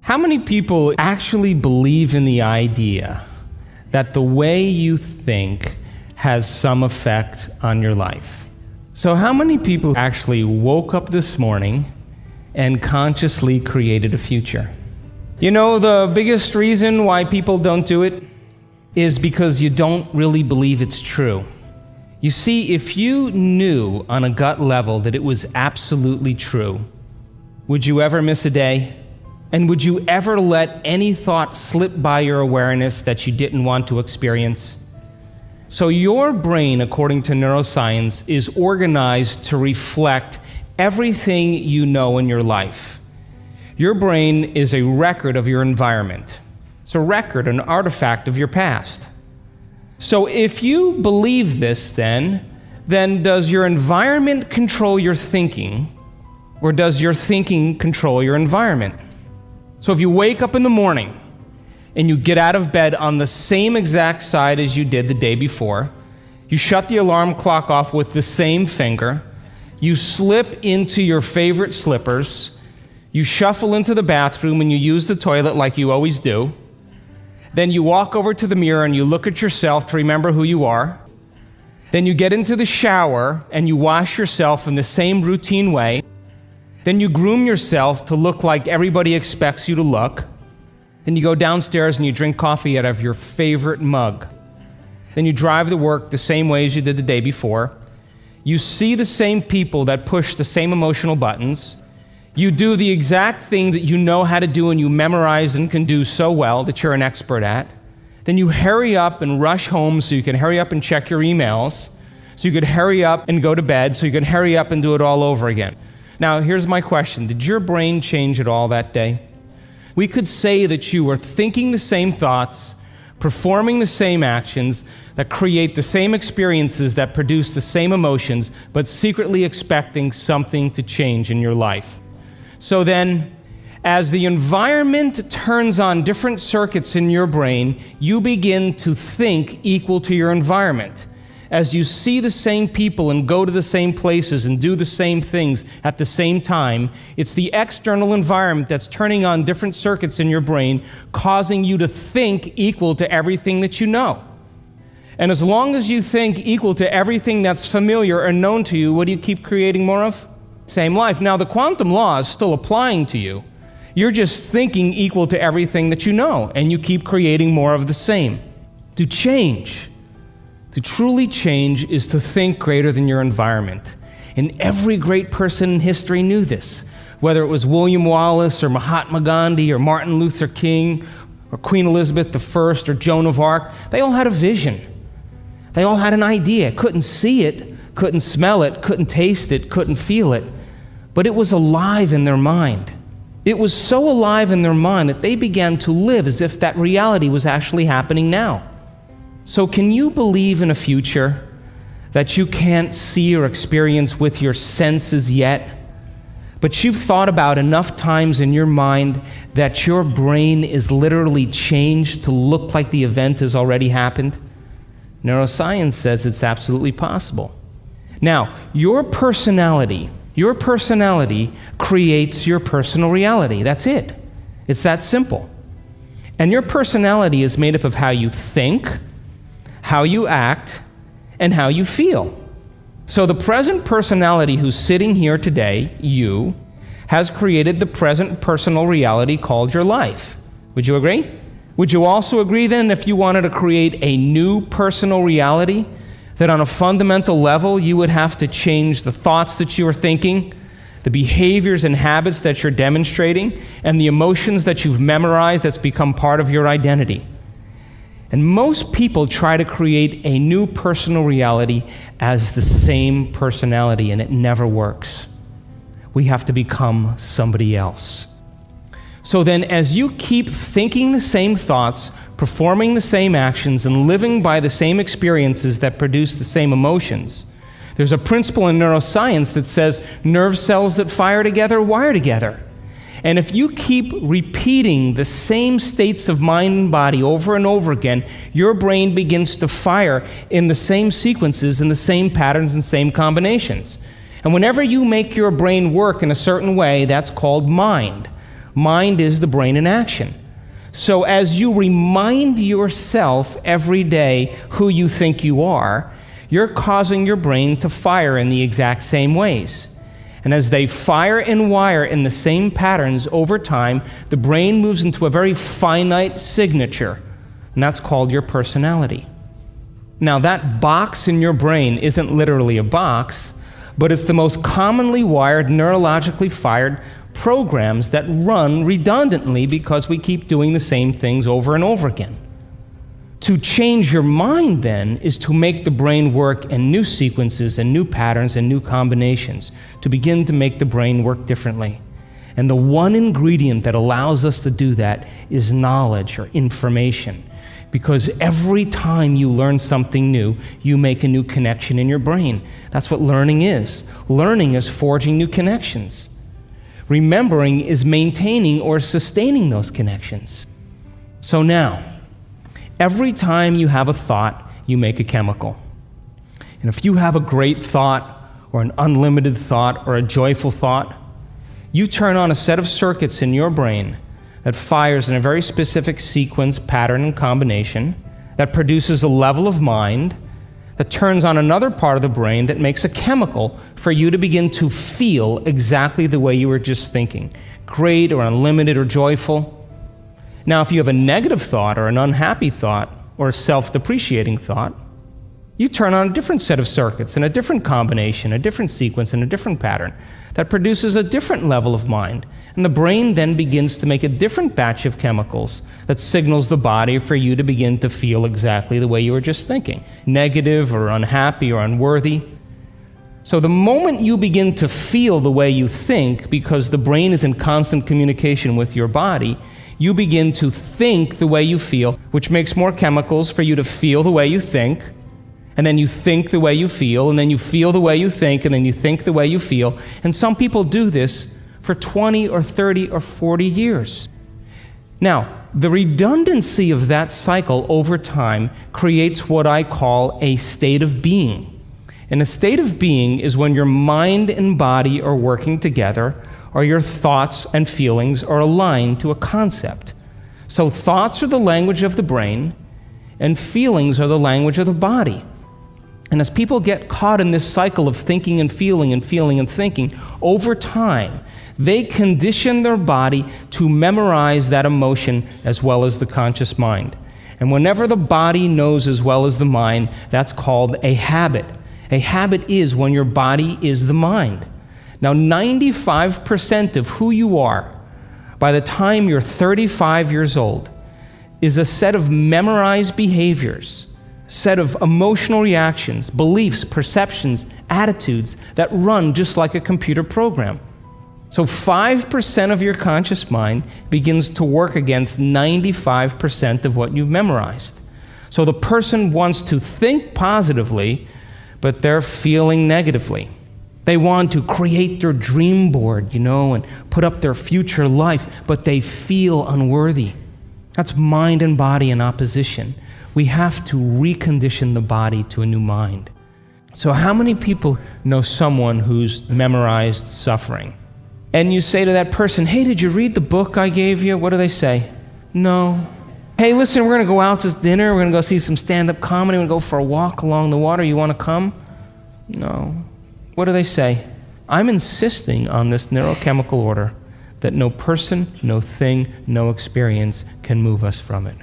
How many people actually believe in the idea that the way you think has some effect on your life? So how many people actually woke up this morning and consciously created a future? You know, the biggest reason why people don't do it is because you don't really believe it's true. You see, if you knew on a gut level that it was absolutely true, would you ever miss a day? And would you ever let any thought slip by your awareness that you didn't want to experience? So your brain, according to neuroscience, is organized to reflect everything you know in your life. Your brain is a record of your environment. It's a record, an artifact of your past. So if you believe this, then does your environment control your thinking, or does your thinking control your environment? So if you wake up in the morning and you get out of bed on the same exact side as you did the day before, you shut the alarm clock off with the same finger, you slip into your favorite slippers, you shuffle into the bathroom and you use the toilet like you always do, then you walk over to the mirror and you look at yourself to remember who you are, then you get into the shower and you wash yourself in the same routine way, then you groom yourself to look like everybody expects you to look. Then you go downstairs and you drink coffee out of your favorite mug. Then you drive to work the same way as you did the day before. You see the same people that push the same emotional buttons. You do the exact thing that you know how to do and you memorize and can do so well that you're an expert at. Then you hurry up and rush home so you can hurry up and check your emails, so you could hurry up and go to bed, so you can hurry up and do it all over again. Now, here's my question. Did your brain change at all that day? We could say that you were thinking the same thoughts, performing the same actions, that create the same experiences, that produce the same emotions, but secretly expecting something to change in your life. So then, as the environment turns on different circuits in your brain, you begin to think equal to your environment. As you see the same people and go to the same places and do the same things at the same time, it's the external environment that's turning on different circuits in your brain, causing you to think equal to everything that you know. And as long as you think equal to everything that's familiar or known to you, what do you keep creating more of? Same life. Now, the quantum law is still applying to you. You're just thinking equal to everything that you know, and you keep creating more of the same. To change, to truly change, is to think greater than your environment. And every great person in history knew this, whether it was William Wallace or Mahatma Gandhi or Martin Luther King or Queen Elizabeth I or Joan of Arc. They all had a vision. They all had an idea. Couldn't see it, couldn't smell it, couldn't taste it, couldn't feel it, but it was alive in their mind. It was so alive in their mind that they began to live as if that reality was actually happening now. So can you believe in a future that you can't see or experience with your senses yet, but you've thought about enough times in your mind that your brain is literally changed to look like the event has already happened? Neuroscience says it's absolutely possible. Now, your personality creates your personal reality. That's it. It's that simple. And your personality is made up of how you think, how you act, and how you feel. So the present personality who's sitting here today, you, has created the present personal reality called your life. Would you agree? Would you also agree then, if you wanted to create a new personal reality, that on a fundamental level you would have to change the thoughts that you are thinking, the behaviors and habits that you're demonstrating, and the emotions that you've memorized that's become part of your identity? And most people try to create a new personal reality as the same personality, and it never works. We have to become somebody else. So then, as you keep thinking the same thoughts, performing the same actions, and living by the same experiences that produce the same emotions, there's a principle in neuroscience that says nerve cells that fire together wire together. And if you keep repeating the same states of mind and body over and over again, your brain begins to fire in the same sequences, in the same patterns and same combinations. And whenever you make your brain work in a certain way, that's called mind. Mind is the brain in action. So as you remind yourself every day who you think you are, you're causing your brain to fire in the exact same ways. And as they fire and wire in the same patterns over time, the brain moves into a very finite signature, and that's called your personality. Now, that box in your brain isn't literally a box, but it's the most commonly wired, neurologically fired programs that run redundantly because we keep doing the same things over and over again. To change your mind, then, is to make the brain work in new sequences and new patterns and new combinations, to begin to make the brain work differently. And the one ingredient that allows us to do that is knowledge or information. Because every time you learn something new, you make a new connection in your brain. That's what learning is. Learning is forging new connections. Remembering is maintaining or sustaining those connections. So now, every time you have a thought, you make a chemical. And if you have a great thought, or an unlimited thought, or a joyful thought, you turn on a set of circuits in your brain that fires in a very specific sequence, pattern, and combination, that produces a level of mind, that turns on another part of the brain that makes a chemical for you to begin to feel exactly the way you were just thinking, great or unlimited or joyful. Now, if you have a negative thought or an unhappy thought or a self-depreciating thought, you turn on a different set of circuits and a different combination, a different sequence, and a different pattern that produces a different level of mind. And the brain then begins to make a different batch of chemicals that signals the body for you to begin to feel exactly the way you were just thinking, negative or unhappy or unworthy. So the moment you begin to feel the way you think, because the brain is in constant communication with your body, you begin to think the way you feel, which makes more chemicals for you to feel the way you think, and then you think the way you feel, and then you feel the way you think, and then you think the way you feel. And some people do this for 20 or 30 or 40 years. Now, the redundancy of that cycle over time creates what I call a state of being. And a state of being is when your mind and body are working together, or your thoughts and feelings are aligned to a concept. So thoughts are the language of the brain, and feelings are the language of the body. And as people get caught in this cycle of thinking and feeling and feeling and thinking, over time, they condition their body to memorize that emotion as well as the conscious mind. And whenever the body knows as well as the mind, that's called a habit. A habit is when your body is the mind. Now, 95% of who you are by the time you're 35 years old is a set of memorized behaviors, set of emotional reactions, beliefs, perceptions, attitudes that run just like a computer program. So 5% of your conscious mind begins to work against 95% of what you've memorized. So the person wants to think positively, but they're feeling negatively. They want to create their dream board, and put up their future life, but they feel unworthy. That's mind and body in opposition. We have to recondition the body to a new mind. So how many people know someone who's memorized suffering? And you say to that person, hey, did you read the book I gave you? What do they say? No. Hey, listen, we're going to go out to dinner. We're going to go see some stand-up comedy. We're going to go for a walk along the water. You want to come? No. What do they say? I'm insisting on this neurochemical order that no person, no thing, no experience can move us from it.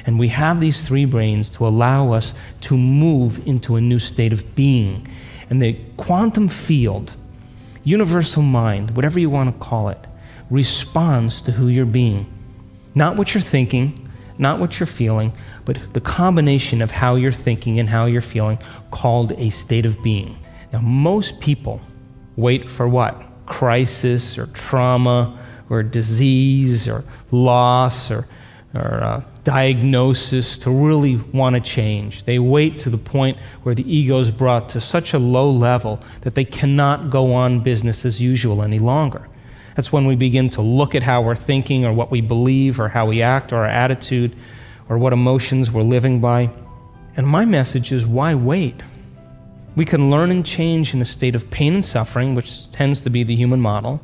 And we have these three brains to allow us to move into a new state of being. And the quantum field, universal mind, whatever you want to call it, responds to who you're being. Not what you're thinking, not what you're feeling, but the combination of how you're thinking and how you're feeling, called a state of being. Now, most people wait for what? Crisis or trauma or disease or loss or diagnosis to really want to change. They wait to the point where the ego is brought to such a low level that they cannot go on business as usual any longer. That's when we begin to look at how we're thinking or what we believe or how we act or our attitude or what emotions we're living by. And my message is, why wait? We can learn and change in a state of pain and suffering, which tends to be the human model,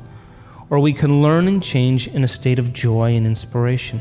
or we can learn and change in a state of joy and inspiration.